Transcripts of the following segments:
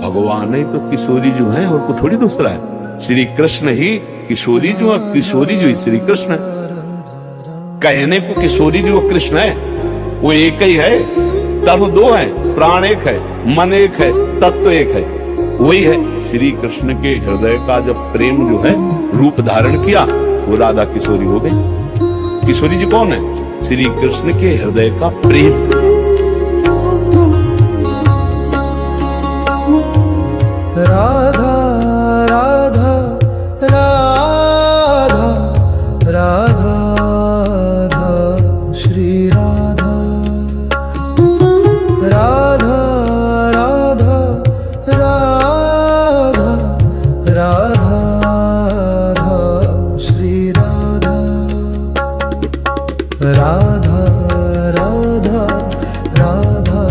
भगवान ही तो किशोरी जो है और को थोड़ी दूसरा है। श्री कृष्ण ही किशोरी जो है, किशोरी जो ही श्री कृष्ण है। कहने को किशोरी जो कृष्ण है वो एक ही है, तत्व दो है, प्राण एक है, मन एक है, तत्व एक है। वही है श्री कृष्ण के हृदय का जब प्रेम जो है रूप धारण किया वो राधा किशोरी हो गई। किशोरी जी कौन है? श्री कृष्ण के हृदय का प्रेम। राधा राधा राधा राधा श्री राधा राधा राधा राधा राधा श्री राधा राधा राधा राधा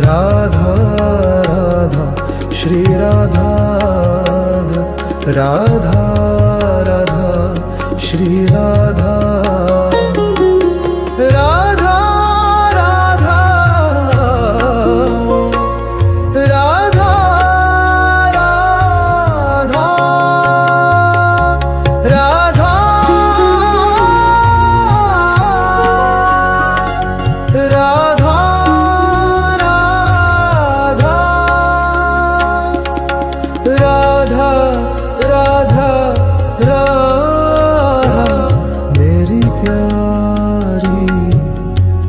राधा राधा श्री राधा राधा राधा श्री राधा राधा राधा राधा राधा राधा राधा राधा राधा राधा मेरी प्यारी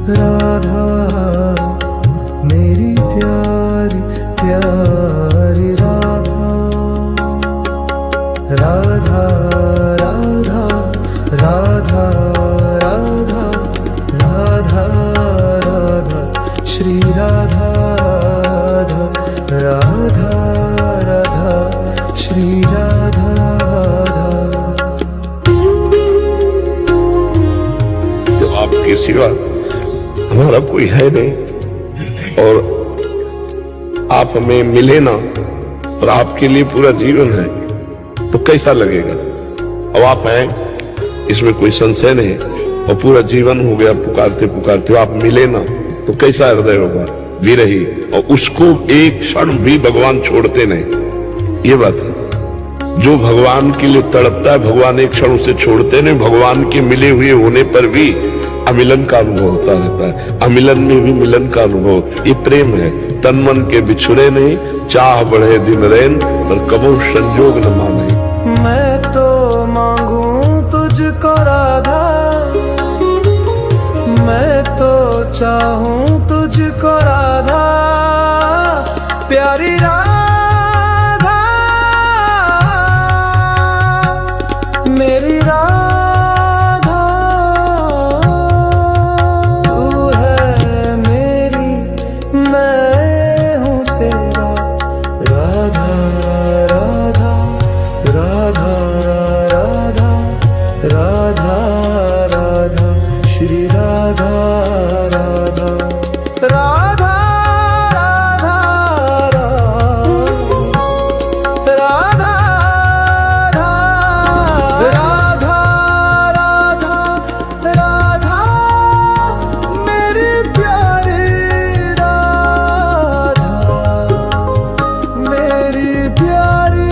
राधा, मेरी प्यारी प्यारी राधा। राधा राधा राधा राधा राधा राधा श्री राधा राधा राधा श्री राधा। तो आपके सिवा हमारा कोई है नहीं और आप हमें मिले ना और आपके लिए पूरा जीवन है तो कैसा लगेगा? अब आप हैं इसमें कोई संशय नहीं और पूरा जीवन हो गया पुकारते पुकारते, आप मिले ना तो कैसा हृदय होगा? विरही, और उसको एक क्षण भी भगवान छोड़ते नहीं। ये बात है, जो भगवान के लिए तड़पता है भगवान एक क्षण उसे छोड़ते नहीं। भगवान के मिले हुए होने पर भी अमिलन का अनुभव होता रहता है, अमिलन में भी मिलन का अनुभव। ये प्रेम है, तन मन के बिछुड़े नहीं, चाह बढ़े दिन रैन पर कबो संजोग न माने। मैं तो मांगू तुझको राधा, मैं तो चाहूं तुझको राधा, प्यारी राधा मेरी राधा। तू है मेरी, मैं हूँ तेरा, राधा राधा राधा राधा राधा राधा श्री राधा राधा राधा राधा राधा राधा राधा राधा मेरी प्यारी राधा, मेरी प्यारी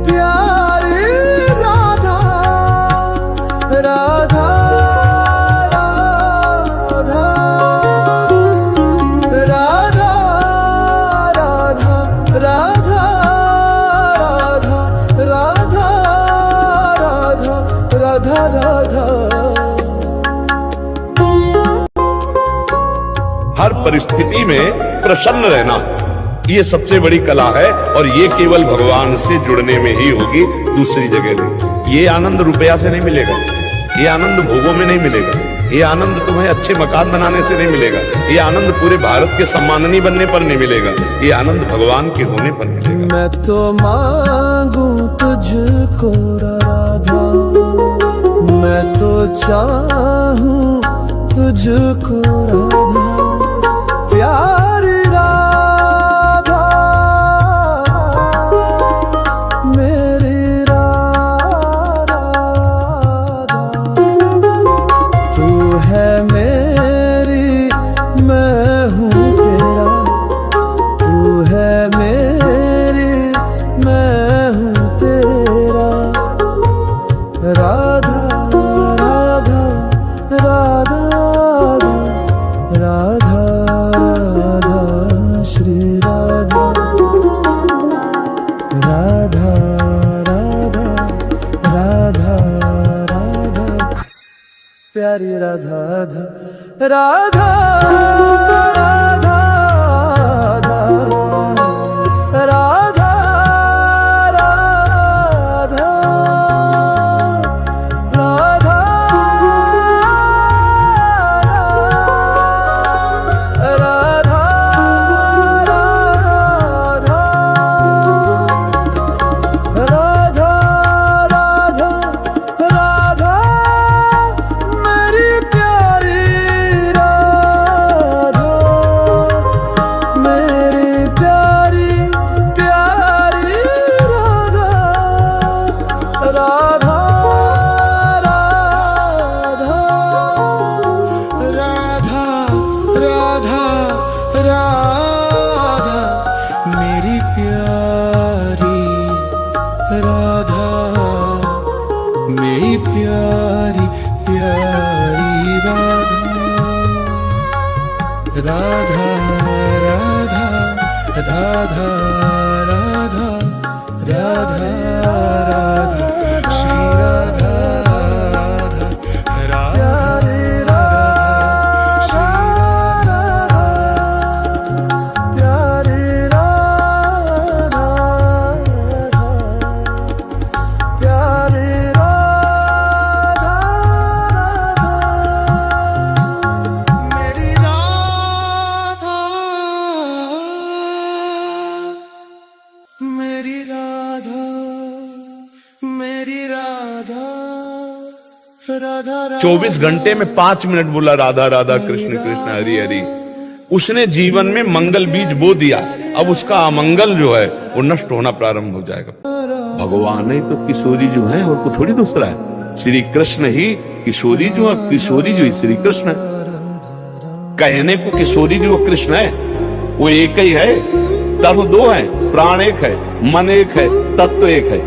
प्यारी राधा। राधा राधा राधा राधा राधा राधा राधा राधा। हर परिस्थिति में प्रसन्न रहना ये सबसे बड़ी कला है और ये केवल भगवान से जुड़ने में ही होगी, दूसरी जगह नहीं। ये आनंद रुपया से नहीं मिलेगा, ये आनंद भोगों में नहीं मिलेगा, ये आनंद तुम्हें अच्छे मकान बनाने से नहीं मिलेगा, ये आनंद पूरे भारत के सम्माननीय बनने पर नहीं मिलेगा, ये आनंद भगवान के होने पर मिलेगा। मैं तो मांगू तुझको राधा, मैं तो चाहूं तुझको राधा, प्यारी राधा मेरी राधा। तू है मेरी, मैं हूँ तेरा, तू प्यारी राधा राधा राधा राधा राधा राधा राधा राधा राधा राधा राधा मेरी प्यारी राधा मेरी प्यारी प्यारी राधा राधा राधा राधा राधा मेरी प्यारी राधा मेरी प्यारी प्यारी राधा राधा राधा राधा राधा राधा राधा श्री राधा राधा प्यारी राधा प्यारी राधा मेरी राधा मेरी राधा मेरी राधा राधा राधा 24 घंटे में 5 मिनट बोला राधा राधा कृष्ण कृष्ण हरि हरि। उसने जीवन में मंगल बीज बो दिया, अब उसका अमंगल जो है वो नष्ट होना प्रारंभ हो जाएगा। भगवान ही तो किशोरी जो है और को थोड़ी दूसरा है। श्री कृष्ण ही किशोरी जो है, किशोरी जो ही श्री कृष्ण है। कहने को किशोरी जो कृष्ण है वो एक ही है, तत्व दो है, प्राण एक है, मन एक है, तत्व एक है।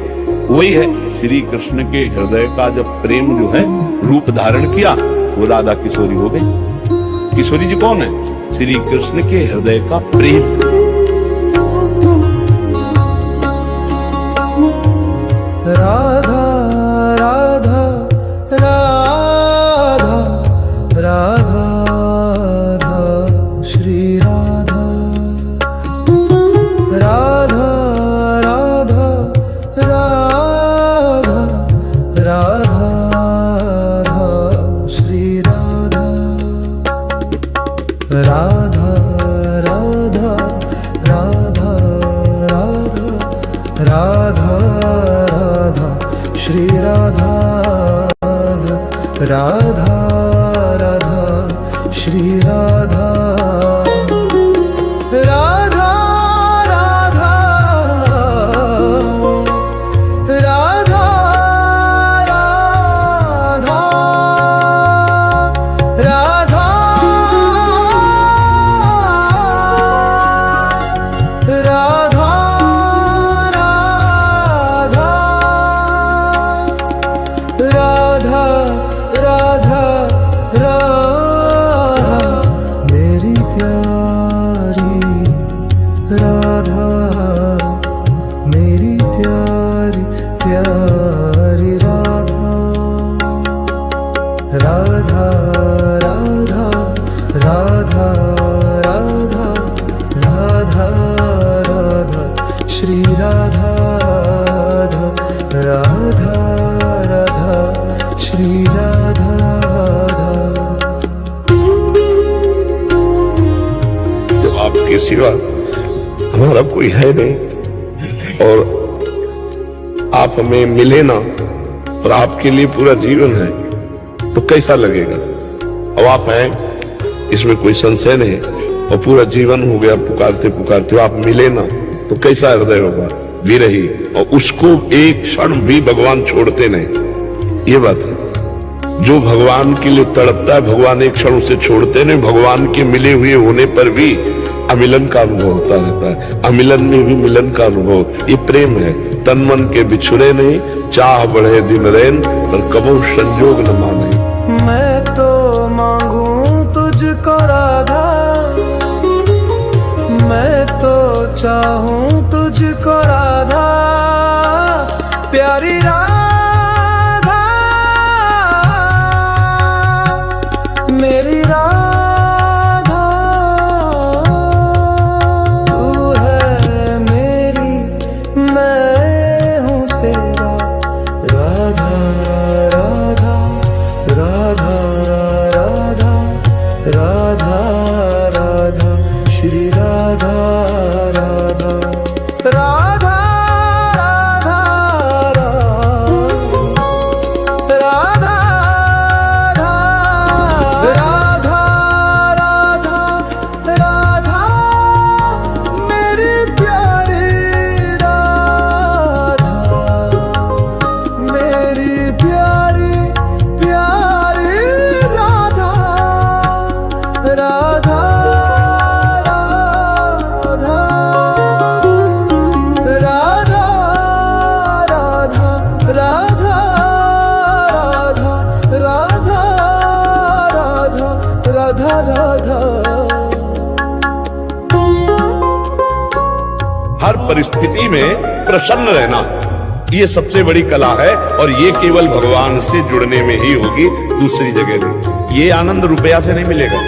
वही है श्री कृष्ण के हृदय का जब प्रेम जो है रूप धारण किया वो राधा किशोरी हो गई। किशोरी जी कौन है? श्री कृष्ण के हृदय का प्रेम। राधा राधा राधा राधा राधा श्री राधा राधा राधा राधा राधा राधा श्री राधा राधा राधा राधा राधा राधा राधा श्री राधा राधा राधा श्री राधा राधा राधा राधा राधा राधा राधा राधा राधा मेरी प्यारी राधा मेरी प्यारी प्यारी राधा राधा राधा राधा राधा राधा राधा श्री राधा राधा राधा श्री राधा तो आपके सिवा हमारा कोई है नहीं, और आप हमें मिले ना और आपके लिए पूरा जीवन है तो कैसा लगेगा। अब आप हैं इसमें कोई संशय नहीं, और पूरा जीवन हो गया पुकारते पुकारते, आप मिले ना तो कैसा हृदय होगा विरही, और उसको एक क्षण भी भगवान छोड़ते नहीं। ये बात है, जो भगवान के लिए तड़पता है भगवान एक क्षण उसे छोड़ते नहीं। भगवान के मिले हुए होने पर भी अमिलन का अनुभव होता रहता है, अमिलन में भी मिलन का अनुभव। ये प्रेम है, तन मन के बिछुड़े नहीं, चाह बढ़े दिन रैन पर कबो संजोग न माने। मैं तो मांगू तुझको राधा, मैं तो चाहूं तुझको राधा, प्यारी राधा हर परिस्थिति में प्रसन्न रहना, ये सबसे बड़ी कला है। और ये केवल भगवान से जुड़ने में ही होगी, दूसरी जगह नहीं। ये आनंद रुपया से नहीं मिलेगा,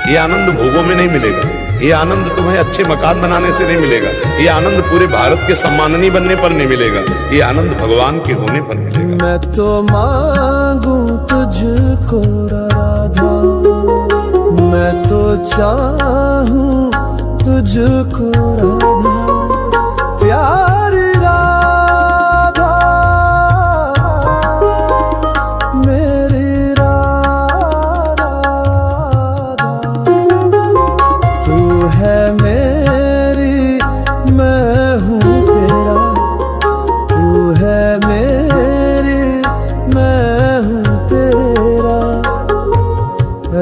ये आनंद भोगों में नहीं मिलेगा, ये आनंद तुम्हें अच्छे मकान बनाने से नहीं मिलेगा, ये आनंद पूरे भारत के सम्माननीय बनने पर नहीं मिलेगा, ये आनंद भगवान के होने पर मिलेगा। मैं तो मांगू तुझको राधा, मैं तो चाहूं तुझको राधा, प्यारी राधा, मेरी राधा, तू है मेरी, मैं हूँ तेरा, तू है मेरी, मैं हूँ तेरा,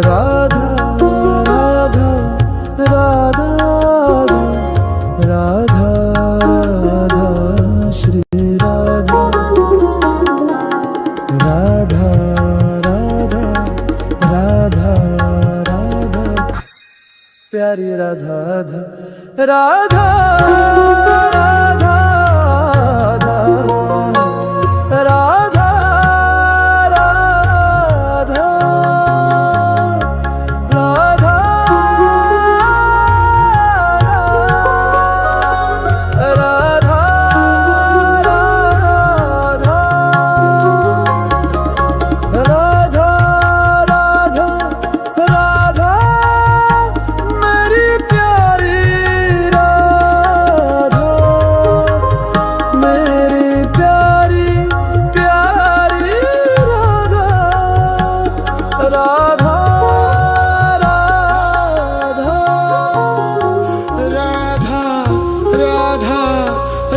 राधा राधा राधा राधा राधा श्री राधा, राधा राधा राधा राधा, प्यारी राधा राधा राधा राधा राधा राधा राधा राधा राधा राधा, मेरी प्यारी राधा, मेरी प्यारी प्यारी राधा, राधा राधा राधा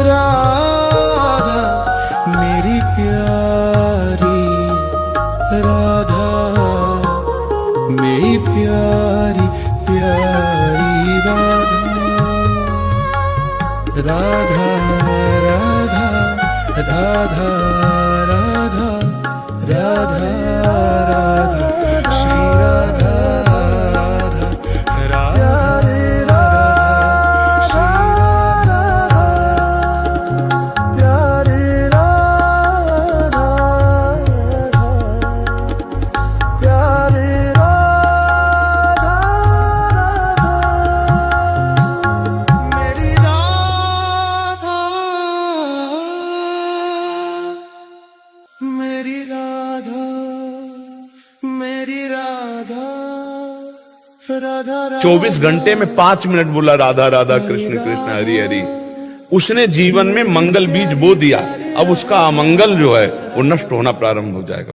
राधा, मेरी प्यारी राधा, मेरी प्यारी प्यारी राधा, राधा राधा राधा राधा राधा राधा श्री राधा राधा प्यारी राधा, प्यारी राधा, मेरी राधा, मेरी राधा, मेरी राधा, राधा राधा। 24 घंटे में 5 मिनट बोला राधा राधा कृष्ण कृष्ण हरि हरि। उसने जीवन में मंगल बीज बो दिया, अब उसका अमंगल जो है वो नष्ट होना प्रारंभ हो जाएगा।